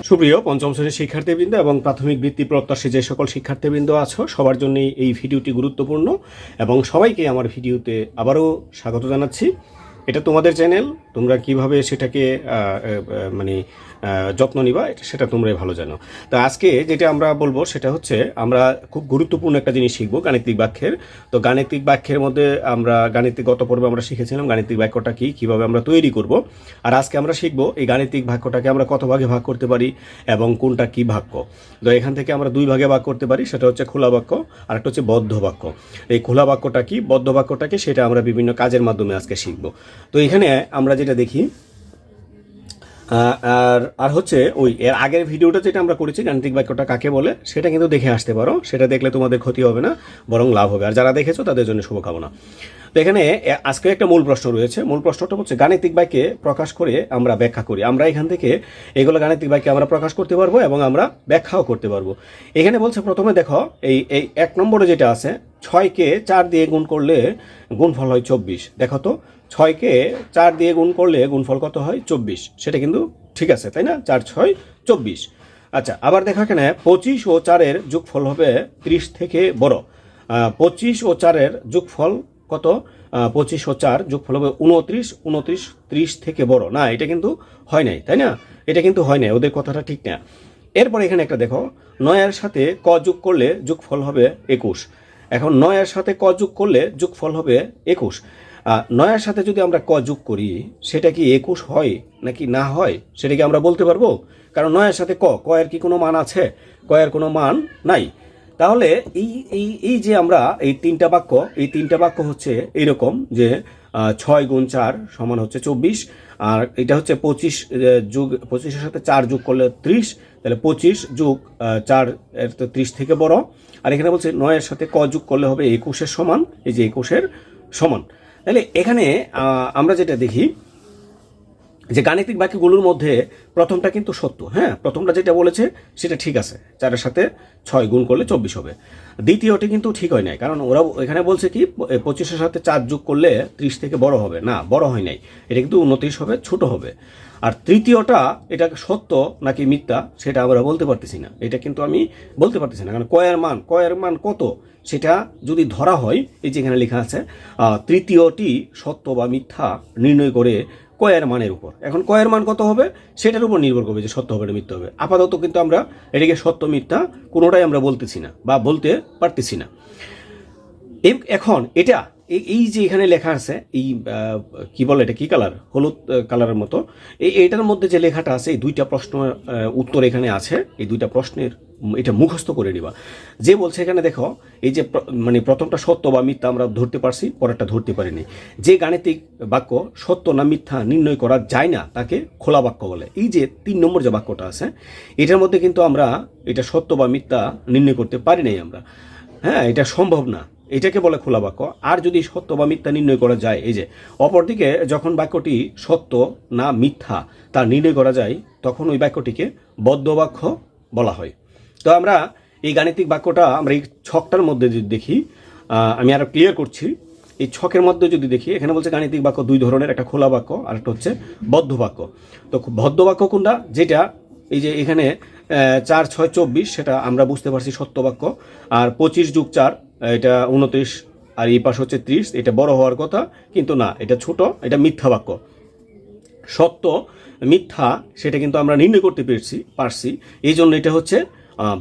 সুপ্রিয় পঞ্চম শ্রেণীর শিক্ষার্থীবৃন্দ এবং প্রাথমিক বৃত্তি প্রত্যাশী যে সকল শিক্ষার্থীবৃন্দ আছো সবার জন্যই এই ভিডিওটি গুরুত্বপূর্ণ এবং সবাইকে আমার ভিডিওতে আবারও স্বাগত জানাচ্ছি। এটা তোমাদের চ্যানেল, তোমরা কিভাবে সেটাকে মানে যত্ন নিবা সেটা তোমরাই ভালো জানো। তো আজকে যেটা আমরা বলবো সেটা হচ্ছে আমরা খুব গুরুত্বপূর্ণ একটা জিনিস শিখবো, গাণিতিক বাক্যের। তো গাণিতিক বাক্যের মধ্যে আমরা গাণিতিক গত পর্বে আমরা শিখেছিলাম গাণিতিক বাক্যটা কি, কিভাবে আমরা তৈরি করব। আর আজকে আমরা শিখবো এই গাণিতিক বাক্যটাকে আমরা কত ভাগে ভাগ করতে পারি এবং কোনটা কি বাক্য। তো এখান থেকে আমরা দুই ভাগে ভাগ করতে পারি, সেটা হচ্ছে খোলা বাক্য আর একটা হচ্ছে বদ্ধ বাক্য। এই খোলা বাক্যটা কি, বদ্ধ বাক্যটা কি, সেটা আমরা বিভিন্ন কাজের মাধ্যমে আজকে শিখবো। তো এখানে আমরা যেটা দেখি আর হচ্ছে ওই এর আগের ভিডিওটা যেটা আমরা করেছি গাণিতিক বাক্যটা কাকে বলে সেটা কিন্তু দেখে আসতে পারো, সেটা দেখলে তোমাদের ক্ষতি হবে না বরং লাভ হবে, আর যারা দেখেছো তাদের জন্য শুভকামনা। তো এখানে আজকে একটা মূল প্রশ্ন রয়েছে। মূল প্রশ্নটা হচ্ছে গাণিতিক বাক্যে প্রকাশ করে আমরা ব্যাখ্যা করি। আমরা এখান থেকে এগুলো গাণিতিক বাক্যে আমরা প্রকাশ করতে পারবো এবং আমরা ব্যাখ্যাও করতে পারবো। এখানে বলছে প্রথমে দেখো এই এই 1 নম্বরে যেটা আছে 6কে 4 দিয়ে গুণ করলে গুণফল হয় 24। দেখো তো 6কে 4 দিয়ে গুণ করলে গুণফল কত হয় 24, সেটা কিন্তু ঠিক আছে তাই না, 4 6 24। আচ্ছা, আবার দেখো এখানে 25 ও 4-এর যোগফল হবে 30 থেকে বড়। 25 ও 4-এর যোগফল কত, 25 ও 4 যোগফল হবে 29, 29 30 থেকে বড়। না, এটা কিন্তু হয় নাই তাই না, এটা কিন্তু হয় নাই, ওদের কথাটা ঠিক না। এরপরে এখানে একটা দেখো 9-এর সাথে ক যোগ করলে যোগফল হবে 21। এখন 9-এর সাথে ক যোগ করলে যোগফল হবে 21। 9-এর সাথে যদি আমরা ক যোগ করি সেটা কি 21 হয় নাকি না হয় সেটা কি আমরা বলতে পারবো? কারণ 9-এর সাথে ক এর কি কোনো মান আছে? ক এর কোনো মান নাই। তাহলে এই এই এই যে আমরা এই তিনটা বাক্য হচ্ছে এইরকম যে 6 গুণ 4 সমান হচ্ছে 24, আর এটা হচ্ছে 25 যোগ 25-এর সাথে 4 যোগ করলে 30, তাহলে 25 যোগ 4 এর তো 30 থেকে বড়। আর এখানে বলছে 9-এর সাথে ক যোগ করলে হবে 21-এর সমান, এই যে 21-এর সমান। তাহলে এখানে আমরা যেটা দেখি যে গাণিতিক বাক্যগুলোর মধ্যে প্রথমটা কিন্তু সত্য, হ্যাঁ, প্রথমটা যেটা বলেছে সেটা ঠিক আছে, 4-এর সাথে 6 গুণ করলে 24 হবে। দ্বিতীয়টি কিন্তু ঠিক হয় নাই, কারণ ওরা এখানে বলছে কি 25-এর সাথে 4 যোগ করলে 30 থেকে বড় হবে, না, বড় হয় নাই, এটা কিন্তু 29 হবে, ছোট হবে। আর তৃতীয়টা এটা সত্য নাকি মিথ্যা সেটা আমরা বলতে পারতেছি না, এটা কিন্তু আমি বলতে পারতেছি না, কারণ ক এর মান কত সেটা যদি ধরা হয়, এই যে এখানে লেখা আছে তৃতীয়টি সত্য বা মিথ্যা নির্ণয় করে কয়ের মানের উপর। এখন কয়ের মান কত হবে সেটার উপর নির্ভর করবে যে সত্য হবে না মিথ্যা হবে। আপাতত কিন্তু আমরা এটাকে সত্য মিথ্যা কোনোটাই আমরা বলতেছি না বা বলতে পারতেছি না। এখন এটা এই যে এখানে লেখা আছে এই কি বলে এটা কি কালার, হলুদ কালারের মতো, এইটার মধ্যে যে লেখাটা আছে এই দুইটা প্রশ্নের উত্তর এখানে আছে, এই দুইটা প্রশ্নের এটা মুখস্থ করে নিবা। যে বলছে এখানে দেখো এই যে মানে প্রথমটা সত্য বা মিথ্যা আমরা ধরতে পারছি, পরেরটা ধরতে পারিনি। যে গাণিতিক বাক্য সত্য না মিথ্যা নির্ণয় করা যায় না তাকে খোলা বাক্য বলে। এই যে 3 নম্বর যে বাক্যটা আছে এটার মধ্যে কিন্তু আমরা এটা সত্য বা মিথ্যা নির্ণয় করতে পারি নাই আমরা, হ্যাঁ, এটা সম্ভব না, এটাকে বলে খোলা বাক্য। আর যদি সত্য বা মিথ্যা নির্ণয় করা যায়, এই যে অপরদিকে যখন বাক্যটি সত্য না মিথ্যা তা নির্ণয় করা যায় তখন ওই বাক্যটিকে বদ্ধ বাক্য বলা হয়। তো আমরা এই গাণিতিক বাক্যটা আমরা এই ছকটার মধ্যে যদি দেখি, আমি আরো ক্লিয়ার করছি, এই ছকের মধ্যে যদি দেখি এখানে বলছে গাণিতিক বাক্য দুই ধরনের, একটা খোলা বাক্য আর একটা হচ্ছে বদ্ধ বাক্য। তো বদ্ধ বাক্য কোনটা, যেটা এই যে এখানে 4 6 24 সেটা আমরা বুঝতে পারছি সত্য বাক্য, আর 25 যোগ 4 এটা 29, আর এই পাশ হচ্ছে 30, এটা বড় হওয়ার কথা কিন্তু না, এটা ছোট, এটা মিথ্যা বাক্য। সত্য মিথ্যা সেটা কিন্তু আমরা নির্ণয় করতে পারছি, এই জন্য এটা হচ্ছে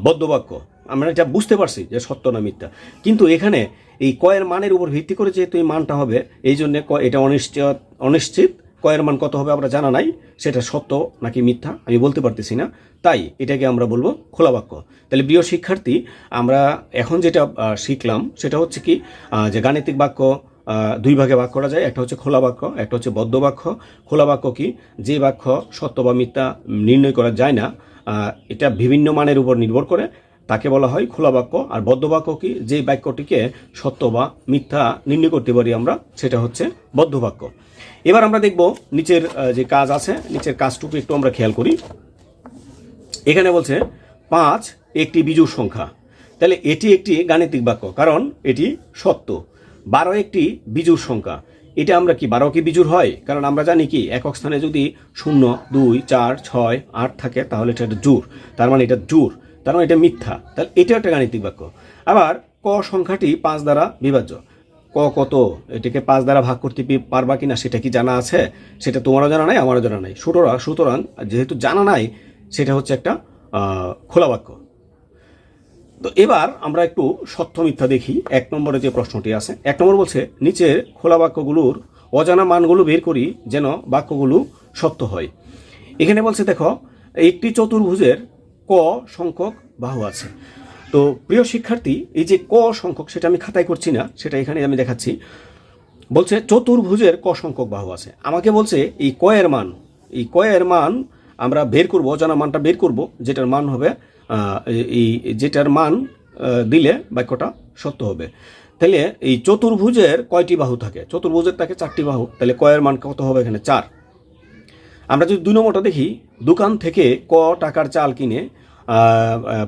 বদ্ধ বাক্য, আমরা এটা বুঝতে পারছি যে সত্য না মিথ্যা। কিন্তু এখানে এই কয়ের মানের উপর ভিত্তি করে যেহেতু এই মানটা হবে, এই জন্য এটা অনিশ্চিত কয়ের মান কত হবে আমরা জানা নাই, সেটা সত্য নাকি মিথ্যা আমি বলতে পারতেছি না, তাই এটাকে আমরা বলবো খোলা বাক্য। তাহলে প্রিয় শিক্ষার্থী, আমরা এখন যেটা শিখলাম সেটা হচ্ছে কি যে গাণিতিক বাক্য দুই ভাগে ভাগ করা যায়, একটা হচ্ছে খোলা বাক্য, একটা হচ্ছে বদ্ধ বাক্য। খোলা বাক্য কি, যে বাক্য সত্য বা মিথ্যা নির্ণয় করা যায় না, এটা বিভিন্ন মানের উপর নির্ভর করে, তাকে বলা হয় খোলা বাক্য। আর বদ্ধ বাক্য কি, যে বাক্যটিকে সত্য বা মিথ্যা নির্ণয় করতে পারি আমরা, সেটা হচ্ছে বদ্ধ বাক্য। এবার আমরা দেখব নিচের যে কাজ আছে, নিচের কাজটুকু একটু আমরা খেয়াল করি। এখানে বলছে 5 একটি বিজোড় সংখ্যা, তাহলে এটি একটি গাণিতিক বাক্য কারণ এটি সত্য। 12 একটি বিজোড় সংখ্যা, এটা আমরা কি 12 কি বিজোড় হয়? কারণ আমরা জানি কি একক স্থানে যদি 0, 2, 4, 6, 8 থাকে তাহলে এটা একটা জোড়, তার মানে এটা জোড়, তার মানে এটা মিথ্যা, তাহলে এটা একটা গাণিতিক বাক্য। আবার ক সংখ্যাটি 5 দ্বারা বিভাজ্য, ক কত, এটাকে 5 দ্বারা ভাগ করতে পারবা কিনা সেটা কি জানা আছে? সেটা তোমারও জানা নাই, আমারও জানা নাই। সুতরাং যেহেতু জানা নাই, সেটা হচ্ছে একটা খোলা বাক্য। তো এবার আমরা একটু সত্য মিথ্যা দেখি। 1 নম্বরে যে প্রশ্নটি আছে, 1 নম্বর বলছে নিচের খোলা বাক্যগুলোর অজানা মানগুলো বের করি যেন বাক্যগুলো সত্য হয়। এখানে বলছে দেখো, একটি চতুর্ভুজের ক সংখ্যক বাহু আছে। তো প্রিয় শিক্ষার্থী, এই যে ক সংখ্যক, সেটা আমি খাতায় করছি না, সেটা এখানে আমি দেখাচ্ছি। বলছে চতুর্ভুজের ক সংখ্যক বাহু আছে। আমাকে বলছে এই ক এর মান আমরা বের করব, অজানা মানটা বের করব, যেটার মান হবে যেটার মান দিলে বাক্যটা সত্য হবে। তাহলে এই চতুর্ভুজের কয়টি বাহু থাকে? চতুর্ভুজের থাকে 4টি বাহু, তাহলে ক এর মান কত হবে? এখানে 4। আমরা যদি 2 নম্বরটা দেখি, দোকান থেকে ক টাকার চাল কিনে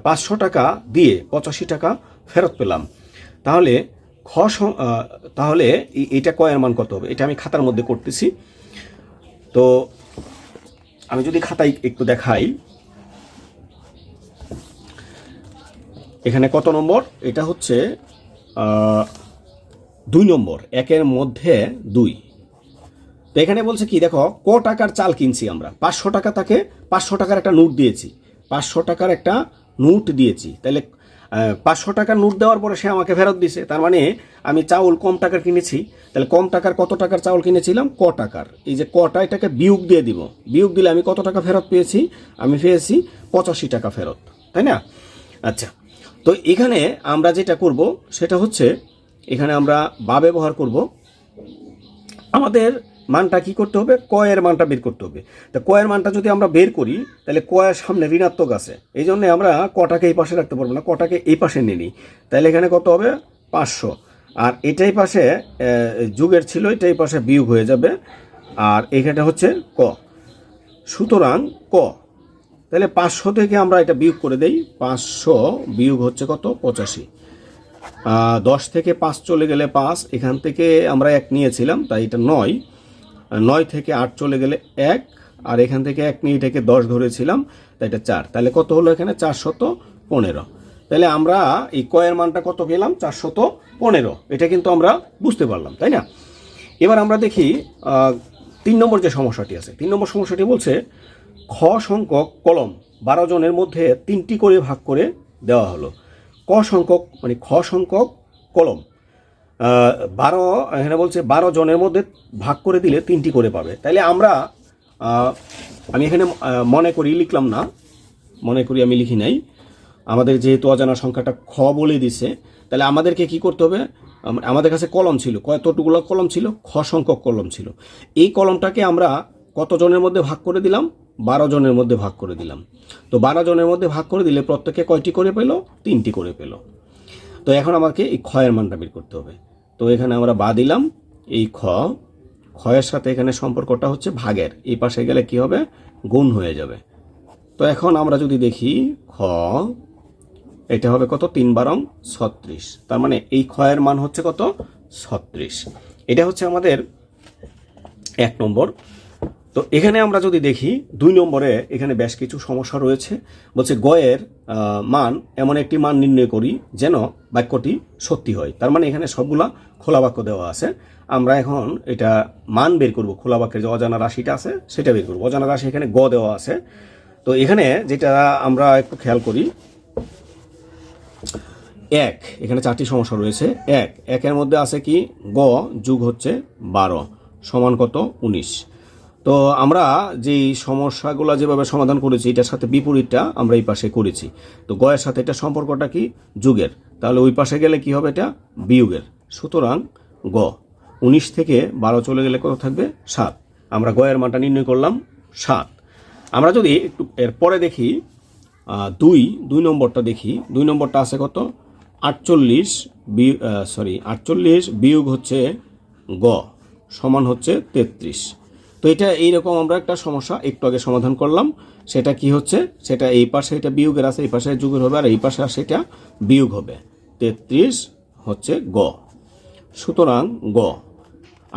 500 টাকা দিয়ে 85 টাকা ফেরত পেলাম, তাহলে তাহলে এটা ক এর মান কত হবে? এটা আমি খাতার মধ্যে করতেছি। তো আমি যদি খাতায় একটু দেখাই, এখানে কত নম্বর? এটা হচ্ছে 2 নম্বর, 1-এর মধ্যে 2। তো এখানে বলছে কি, দেখো ক টাকার চাল কিনছি আমরা, 500 টাকা, তাকে 500 টাকার একটা নোট দিয়েছি, 500 টাকার একটা নোট দিয়েছি। তাহলে 500 টাকার নোট দেওয়ার পরে সে আমাকে ফেরত দিছে, তার মানে আমি চাউল কম টাকার কিনেছি। তাহলে কম টাকার কত টাকার চাউল কিনেছিলাম? ক টাকার। এই যে কটা, এটাকে বিয়োগ দিয়ে দিব, বিয়োগ দিলে আমি কত টাকা ফেরত পেয়েছি? আমি পেয়েছি 85 টাকা ফেরত, তাই না? আচ্ছা, তো এখানে আমরা যেটা করব সেটা হচ্ছে, এখানে আমরা বা ব্যবহার করব। আমাদের মানটা কি করতে হবে? ক এর মানটা বের করতে হবে। তা ক এর মানটা যদি আমরা বের করি, তাহলে ক এর সামনে ঋণাত্মক আছে, এই জন্য আমরা কটাকে এই পাশে রাখতে পারবো না, কটাকে এই পাশে নিয়ে নিই। তাহলে এখানে কত হবে? 500। আর এটাই পাশে যুগের ছিল, এটাই পাশে বিয়োগ হয়ে যাবে, আর এখানে হচ্ছে ক। সুতরাং ক, তাহলে 500 থেকে আমরা এটা বিয়োগ করে দেই। 500 বিয়োগ হচ্ছে কত? 85। 10 থেকে 5 চলে গেলে 5, এখান থেকে আমরা 1 নিয়েছিলাম, তাই এটা 9। 9 থেকে 8 চলে গেলে 1, আর এখান থেকে 1 নিয়ে এটাকে 10 ধরেছিলাম, তাই এটা 4। তাহলে কত হলো এখানে? 415। তাহলে আমরা এই ক এর মানটা কত পেলাম? 415। এটা কিন্তু আমরা বুঝতে পারলাম, তাই না? এবার আমরা দেখি 3 নম্বর যে সমস্যাটি আছে। 3 নম্বর সমস্যাটি বলছে খ সংখ্যক কলম 12 জনের মধ্যে 3টি করে ভাগ করে দেওয়া হলো। ক সংখ্যক মানে খ সংখ্যক কলম 12, এখানে বলছে 12 জনের মধ্যে ভাগ করে দিলে 3টি করে পাবে। তাইলে আমরা আমি এখানে মনে করি লিখলাম না, মনে করি আমি লিখি নাই। আমাদের যেহেতু অজানা সংখ্যাটা খ বলে দিছে, তাহলে আমাদেরকে কি করতে হবে? আমাদের কাছে কলম ছিল, কতটুকুলো কলম ছিল? খ সংখ্যক কলম ছিল। এই কলমটাকে আমরা কত জনের মধ্যে ভাগ করে দিলাম? 12 জনের মধ্যে ভাগ করে দিলাম। তো 12 জনের মধ্যে ভাগ করে দিলে প্রত্যেকে কয়টি করে পেল? 3টি করে পেল। তো এখন আমাকে এই খ এর মানটা বের করতে হবে। তো এখানে আমরা বা দিলাম, এই খ এর সাথে এখানে সম্পর্কটা হচ্ছে ভাগের, এই পাশে গেলে কি হবে? গুণ হয়ে যাবে। তো এখন আমরা যদি দেখি খ, এটা হবে কত? 3 বারং 36, তার মানে এই খ এর মান হচ্ছে কত? 36। এটা হচ্ছে আমাদের 1 নম্বর। তো এখানে আমরা যদি দেখি 2 নম্বরে, এখানে বেশ কিছু সমস্যা রয়েছে। বলছে গ এর মান এমন একটি মান নির্ণয় করি যেন বাক্যটি সত্যি হয়। তার মানে এখানে সবগুলা খোলা বাক্য দেওয়া আছে। আমরা এখন এটা মান বের করব, খোলা বাক্যের যে অজানা রাশিটা আছে সেটা বের করব। অজানা রাশি এখানে গ দেওয়া আছে। তো এখানে যেটা আমরা একটু খেয়াল করি, 1, এখানে 4টি সমস্যা রয়েছে। 1 এর মধ্যে আছে কি? গ যোগ হচ্ছে 12 সমান কত? 19। তো আমরা যেই সমস্যাগুলো যেভাবে সমাধান করেছি, এটার সাথে বিপরীতটা আমরা এই পাশে করেছি। তো গ এর সাথে এটা সম্পর্কটা কি? যুগের, তাহলে ওই পাশে গেলে কি হবে? এটা বিয়োগের। সুতরাং গ 19 থেকে 12 চলে গেলে কত থাকবে? 7। আমরা গ এর মানটা নির্ণয় করলাম 7। আমরা যদি একটু এরপরে দেখি 2 নম্বরটা দেখি। 2 নম্বরটা আছে কত? 48 বিয়োগ হচ্ছে গ সমান হচ্ছে 33। তো এটা এইরকম আমরা একটা সমস্যা একটু আগে সমাধান করলাম। সেটা কি হচ্ছে? সেটা এই পাশে এটা বিয়োগের আছে, এই পাশে যোগের হবে, আর এই পাশে আসে এটা বিয়োগ হবে। 33 হচ্ছে গ। সুতরাং গ।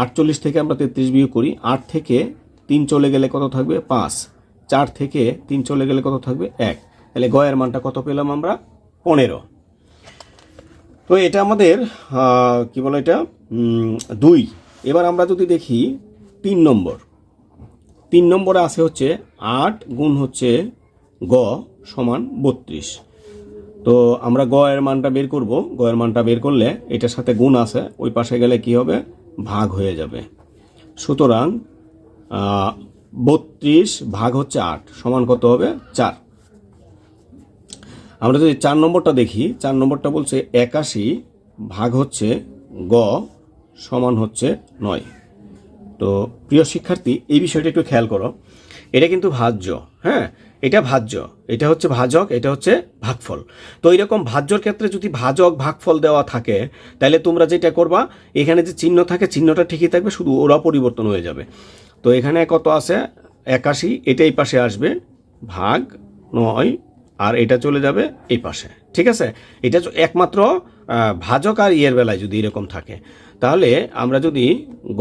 48 থেকে আমরা 33 বিয়োগ করি, 8 থেকে 3 চলে গেলে কত থাকবে 5, 4 থেকে 3 চলে গেলে কত থাকবে 1, তাহলে গয়ের মানটা কত পেলাম আমরা 15। তো এটা আমাদের কি বলে এটা 2। এবার আমরা যদি দেখি 3 নম্বরে আছে হচ্ছে 8 গুণ হচ্ছে গ সমান 32। তো আমরা গ এর মানটা বের করব, গ এর মানটা বের করলে এটার সাথে গুণ আছে, ওই পাশে গেলে কি হবে ভাগ হয়ে যাবে। সুতরাং 32 ভাগ হচ্ছে 8 সমান কত হবে 4। আমরা যদি 4 নম্বরটা দেখি, 4 নম্বরটা বলছে 81 ভাগ হচ্ছে গ সমান হচ্ছে 9। তো প্রিয় শিক্ষার্থী, এই বিষয়টা একটু খেয়াল করো, এটা কিন্তু ভাজ্য, হ্যাঁ এটা ভাজ্য, এটা হচ্ছে ভাজক, এটা হচ্ছে ভাগফল। তো এইরকম ভাজ্যর ক্ষেত্রে যদি ভাজক ভাগফল দেওয়া থাকে, তাহলে তোমরা যেটা করবা, এখানে যে চিহ্ন থাকে চিহ্নটা ঠিকই থাকবে, শুধু ওরা পরিবর্তন হয়ে যাবে। তো এখানে কত আছে 81, এটা এই পাশে আসবে ভাগ 9, আর এটা চলে যাবে এই পাশে, ঠিক আছে। এটা একমাত্র ভাজক আর ইয়ের বেলায় যদি এরকম থাকে, তাহলে আমরা যদি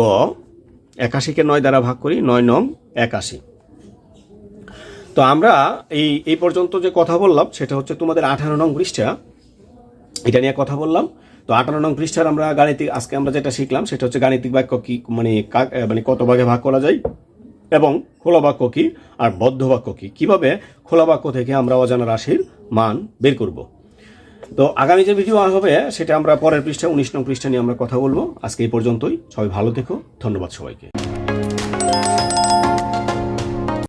গ 81কে 9 দ্বারা ভাগ করি, 9 নং 81। তো আমরা এই পর্যন্ত যে কথা বললাম সেটা হচ্ছে তোমাদের 18 নং পৃষ্ঠা, এটা নিয়ে কথা বললাম। তো 18 নং পৃষ্ঠার আমরা গাণিতিক, আজকে আমরা যেটা শিখলাম সেটা হচ্ছে গাণিতিক বাক্য কি, মানে কত ভাগে ভাগ করা যায়, এবং খোলা বাক্য কি আর বদ্ধ বাক্য কি, কিভাবে খোলা বাক্য থেকে আমরা অজানা রাশির মান বের করব। তো আগামী যে ভিডিও হবে সেটা আমরা পরের পৃষ্ঠা 19 নং পৃষ্ঠা নিয়ে আমরা কথা বলবো। আজকে এই পর্যন্তই, সবাই ভালো থেকো, ধন্যবাদ সবাইকে।